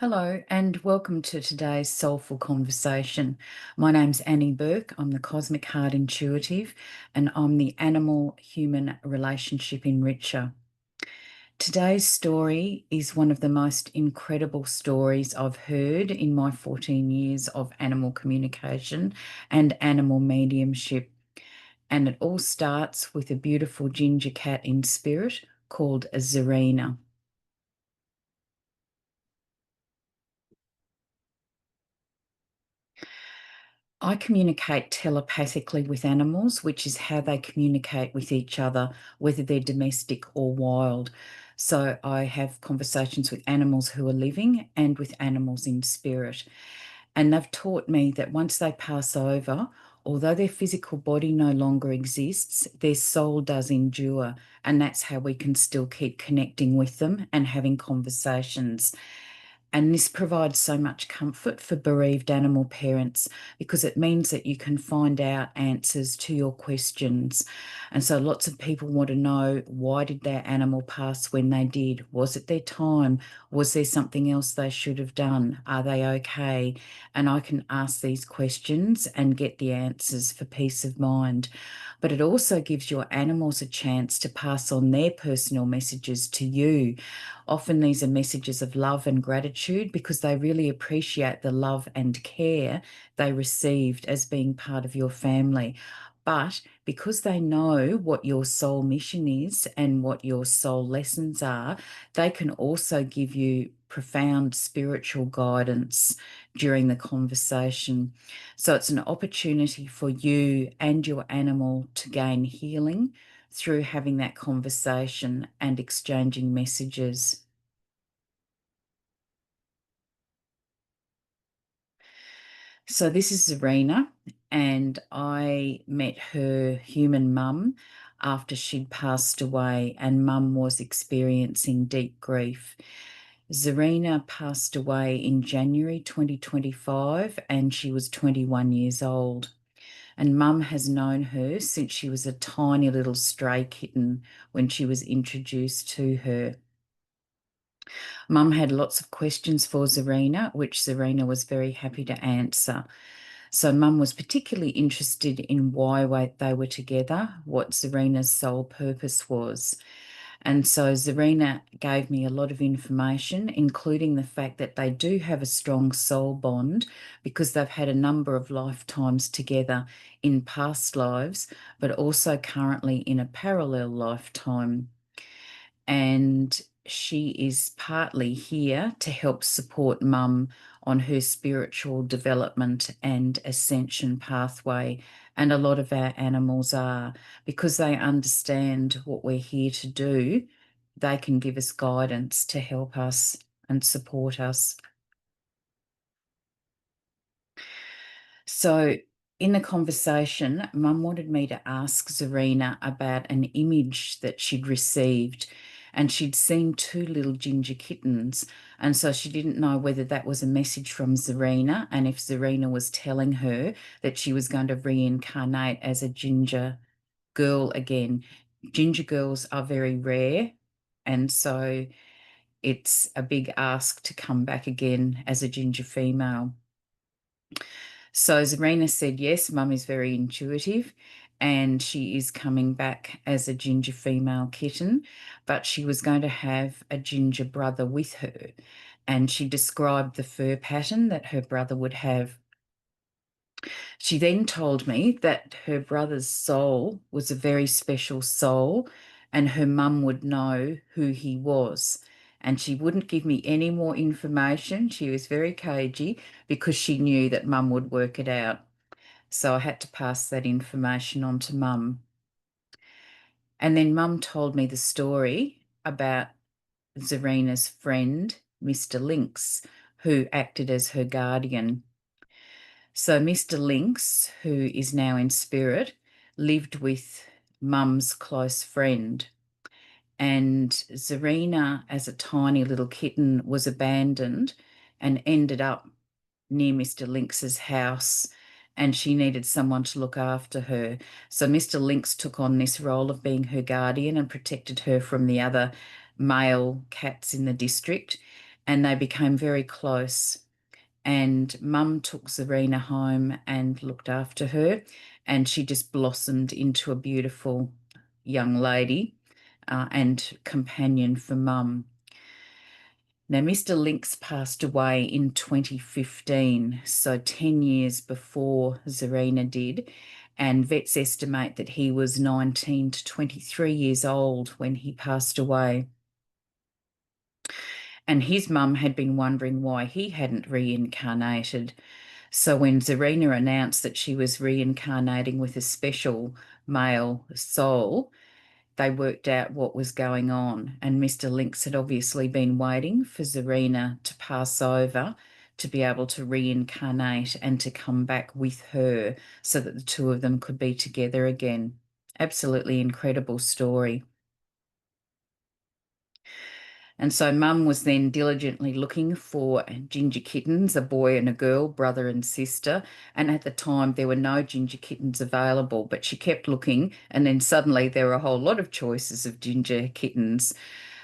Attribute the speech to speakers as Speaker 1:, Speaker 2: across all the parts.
Speaker 1: Hello, and welcome to today's Soulful Conversation. My name's Annie Burke. I'm the Cosmic Heart Intuitive, and I'm the Animal Human Relationship Enricher. Today's story is one of the most incredible stories I've heard in my 14 years of animal communication and animal mediumship. And it all starts with a beautiful ginger cat in spirit called Zarina. I communicate telepathically with animals, which is how they communicate with each other, whether they're domestic or wild. So I have conversations with animals who are living and with animals in spirit. And they've taught me that once they pass over, although their physical body no longer exists, their soul does endure. And that's how we can still keep connecting with them and having conversations. And this provides so much comfort for bereaved animal parents because it means that you can find out answers to your questions. And so lots of people want to know, why did their animal pass when they did? Was it their time? Was there something else they should have done? Are they okay? And I can ask these questions and get the answers for peace of mind. But it also gives your animals a chance to pass on their personal messages to you. Often these are messages of love and gratitude because they really appreciate the love and care they received as being part of your family. But because they know what your soul mission is and what your soul lessons are, they can also give you profound spiritual guidance during the conversation. So it's an opportunity for you and your animal to gain healing through having that conversation and exchanging messages. So this is Zarina, and I met her human mum after she'd passed away, and mum was experiencing deep grief. Zarina passed away in January 2025, and she was 21 years old. And mum has known her since she was a tiny little stray kitten when she was introduced to her. Mum had lots of questions for Zarina, which Zarina was very happy to answer. So Mum was particularly interested in why they were together, what Zarina's sole purpose was. And so Zarina gave me a lot of information, including the fact that they do have a strong soul bond because they've had a number of lifetimes together in past lives, but also currently in a parallel lifetime. And she is partly here to help support mum on her spiritual development and ascension pathway. And a lot of our animals are, because they understand what we're here to do, they can give us guidance to help us and support us. So in the conversation, Mum wanted me to ask Zarina about an image that she'd received, and she'd seen two little ginger kittens. And so she didn't know whether that was a message from Zarina and if Zarina was telling her that she was going to reincarnate as a ginger girl again. Ginger girls are very rare, and so it's a big ask to come back again as a ginger female. So Zarina said, yes, mum is very intuitive and she is coming back as a ginger female kitten, but she was going to have a ginger brother with her. And she described the fur pattern that her brother would have. She then told me that her brother's soul was a very special soul and her mum would know who he was. And she wouldn't give me any more information. She was very cagey because she knew that mum would work it out. So I had to pass that information on to mum. And then mum told me the story about Zarina's friend, Mr. Lynx, who acted as her guardian. So Mr. Lynx, who is now in spirit, lived with mum's close friend. And Zarina, as a tiny little kitten, was abandoned and ended up near Mr. Lynx's house, and she needed someone to look after her. So Mr. Lynx took on this role of being her guardian and protected her from the other male cats in the district. and they became very close. And Mum took Zarina home and looked after her, and she just blossomed into a beautiful young lady and companion for Mum. Now, Mr. Lynx passed away in 2015, so 10 years before Zarina did, and vets estimate that he was 19 to 23 years old when he passed away. And his mum had been wondering why he hadn't reincarnated. So when Zarina announced that she was reincarnating with a special male soul, they worked out what was going on. And Mr. Lynx had obviously been waiting for Zarina to pass over to be able to reincarnate and to come back with her so that the two of them could be together again. Absolutely incredible story. And so Mum was then diligently looking for ginger kittens, a boy and a girl, brother and sister. And at the time, there were no ginger kittens available, but she kept looking. And then suddenly there were a whole lot of choices of ginger kittens.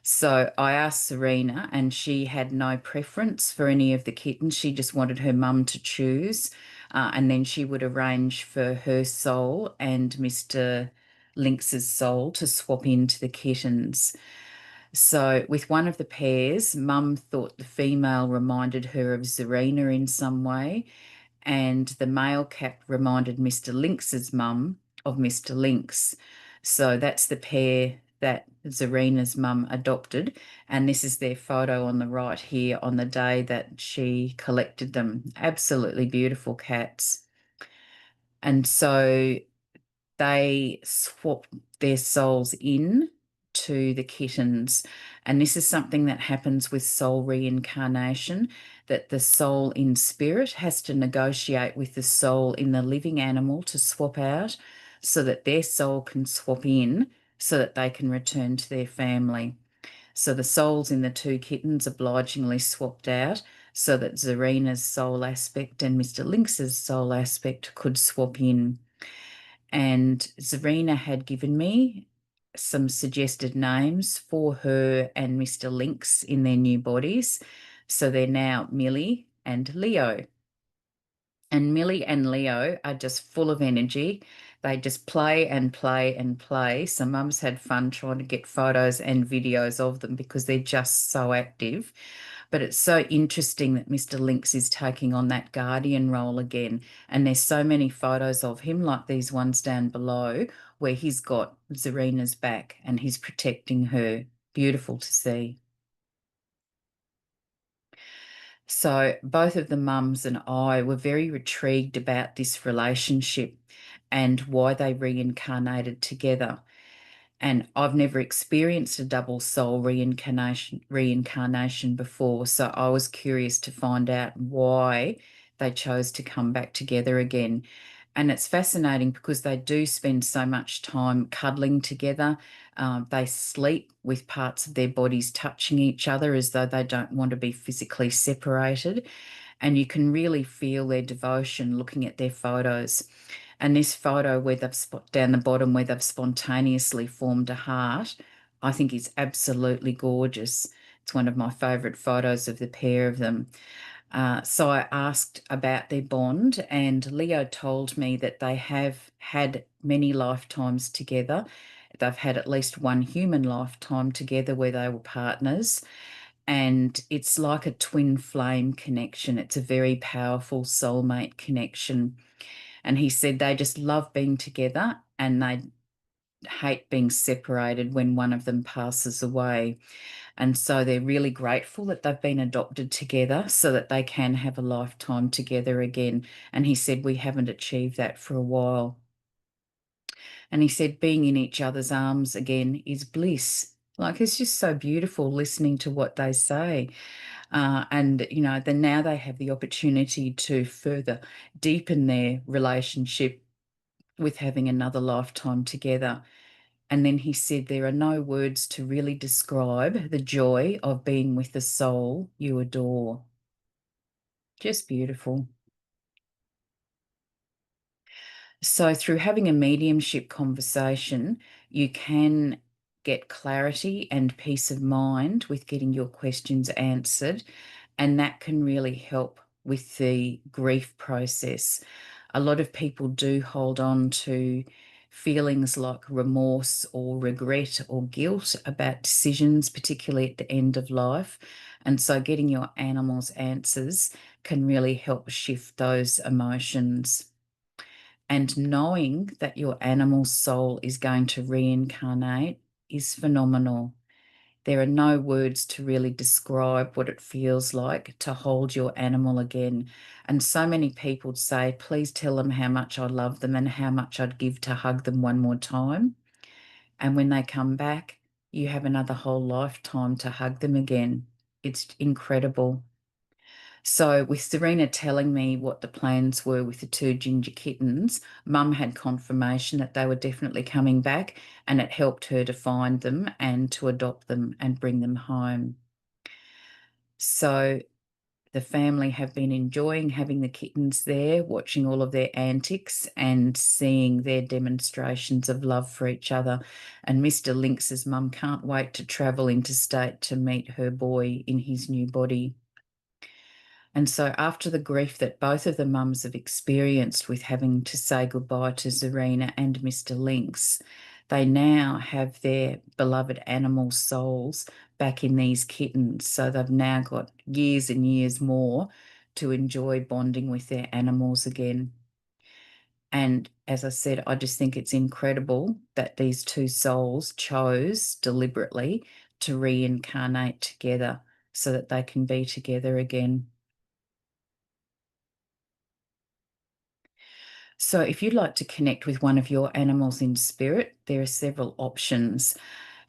Speaker 1: So I asked Zarina, and she had no preference for any of the kittens. She just wanted her mum to choose. And then she would arrange for her soul and Mr. Lynx's soul to swap into the kittens. So, with one of the pairs, Mum thought the female reminded her of Zarina in some way, and the male cat reminded Mr. Lynx's mum of Mr. Lynx. So, that's the pair that Zarina's mum adopted, and this is their photo on the right here on the day that she collected them. Absolutely beautiful cats. And so they swap their souls in to the kittens. And this is something that happens with soul reincarnation, that the soul in spirit has to negotiate with the soul in the living animal to swap out so that their soul can swap in so that they can return to their family. So the souls in the two kittens obligingly swapped out so that Zarina's soul aspect and Mr. Lynx's soul aspect could swap in. And Zarina had given me some suggested names for her and Mr. Lynx in their new bodies. So they're now Millie and Leo. And Millie and Leo are just full of energy. They just play and play and play. So Mum's had fun trying to get photos and videos of them because they're just so active. But it's so interesting that Mr. Lynx is taking on that guardian role again. And there's so many photos of him, like these ones down below, where he's got Zarina's back and he's protecting her. Beautiful to see. So both of the mums and I were very intrigued about this relationship and why they reincarnated together. And I've never experienced a double soul reincarnation before, so I was curious to find out why they chose to come back together again. And it's fascinating because they do spend so much time cuddling together. They sleep with parts of their bodies touching each other as though they don't want to be physically separated. And you can really feel their devotion looking at their photos. And this photo where they've down the bottom where they've spontaneously formed a heart, I think is absolutely gorgeous. It's one of my favourite photos of the pair of them. So I asked about their bond, and Leo told me that they have had many lifetimes together. They've had at least one human lifetime together where they were partners. And it's like a twin flame connection. It's a very powerful soulmate connection. And he said they just love being together and they hate being separated when one of them passes away. And so they're really grateful that they've been adopted together so that they can have a lifetime together again. And he said, we haven't achieved that for a while. And he said, being in each other's arms again is bliss. Like, it's just so beautiful listening to what they say. And, you know, then now they have the opportunity to further deepen their relationship with having another lifetime together. And then he said, there are no words to really describe the joy of being with the soul you adore. Just beautiful. So, through having a mediumship conversation, you can get clarity and peace of mind with getting your questions answered, and that can really help with the grief process. A lot of people do hold on to feelings like remorse or regret or guilt about decisions, particularly at the end of life. And so getting your animals answers can really help shift those emotions. And knowing that your animal's soul is going to reincarnate is phenomenal. There are no words to really describe what it feels like to hold your animal again. And so many people say, please tell them how much I love them and how much I'd give to hug them one more time. And when they come back, you have another whole lifetime to hug them again. It's incredible. So, with Zarina telling me what the plans were with the two ginger kittens, Mum had confirmation that they were definitely coming back, and it helped her to find them and to adopt them and bring them home. So, the family have been enjoying having the kittens there, watching all of their antics and seeing their demonstrations of love for each other. And Mr. Lynx's mum can't wait to travel interstate to meet her boy in his new body. And so, after the grief that both of the mums have experienced with having to say goodbye to Zarina and Mr. Lynx, they now have their beloved animal souls back in these kittens. So, they've now got years and years more to enjoy bonding with their animals again. And as I said, I just think it's incredible that these two souls chose deliberately to reincarnate together so that they can be together again. So, if you'd like to connect with one of your animals in spirit, there are several options.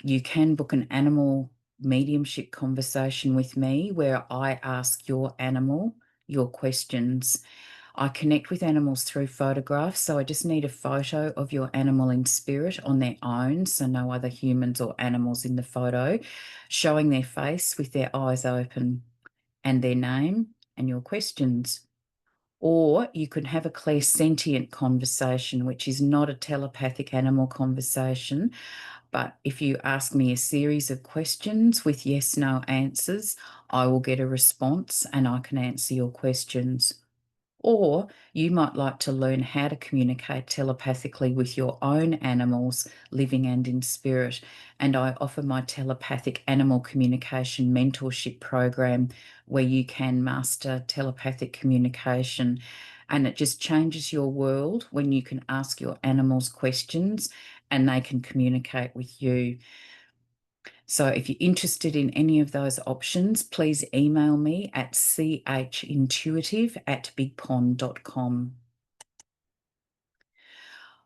Speaker 1: You can book an animal mediumship conversation with me where I ask your animal your questions. I connect with animals through photographs, so I just need a photo of your animal in spirit on their own, so no other humans or animals in the photo, showing their face with their eyes open and their name and your questions. Or you could have a clairsentient conversation, which is not a telepathic animal conversation. But if you ask me a series of questions with yes, no answers, I will get a response and I can answer your questions. Or you might like to learn how to communicate telepathically with your own animals, living and in spirit. And I offer my telepathic animal communication mentorship program where you can master telepathic communication. And it just changes your world when you can ask your animals questions and they can communicate with you. So if you're interested in any of those options, please email me at chintuitive@bigpond.com.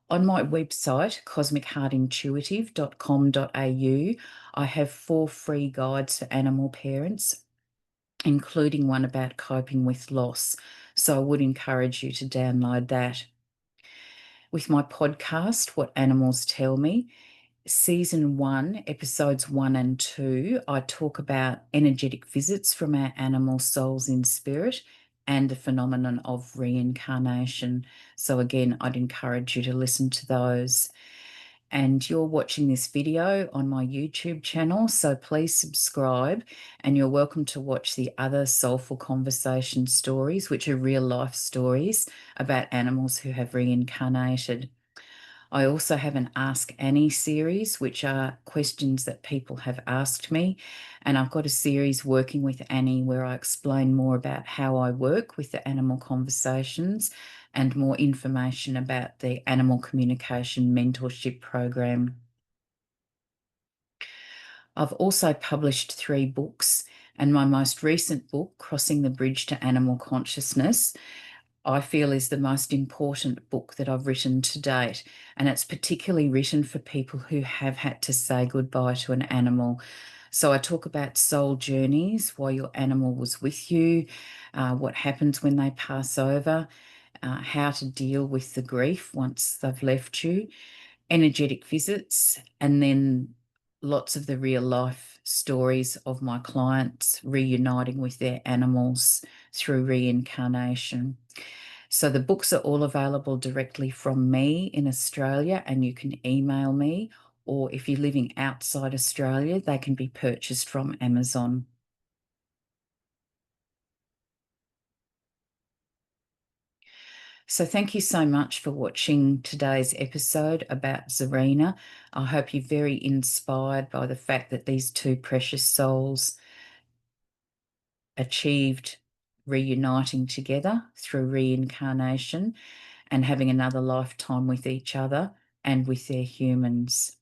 Speaker 1: On my website, cosmicheartintuitive.com.au, I have 4 free guides for animal parents, including one about coping with loss. So I would encourage you to download that. With my podcast, What Animals Tell Me, Season 1, episodes 1 and 2, I talk about energetic visits from our animal souls in spirit and the phenomenon of reincarnation. So again, I'd encourage you to listen to those. And you're watching this video on my YouTube channel, so please subscribe, and you're welcome to watch the other Soulful Conversation stories, which are real life stories about animals who have reincarnated. I also have an Ask Annie series, which are questions that people have asked me. And I've got a series Working with Annie where I explain more about how I work with the animal conversations and more information about the animal communication mentorship program. I've also published 3 books, and my most recent book, Crossing the Bridge to Animal Consciousness, I feel is the most important book that I've written to date. And it's particularly written for people who have had to say goodbye to an animal. So I talk about soul journeys, why your animal was with you, what happens when they pass over, how to deal with the grief once they've left you, energetic visits, and then lots of the real life stories of my clients reuniting with their animals through reincarnation. So the books are all available directly from me in Australia, and you can email me, or if you're living outside Australia, they can be purchased from Amazon. So thank you so much for watching today's episode about Zarina. I hope you're very inspired by the fact that these two precious souls achieved reuniting together through reincarnation and having another lifetime with each other and with their humans.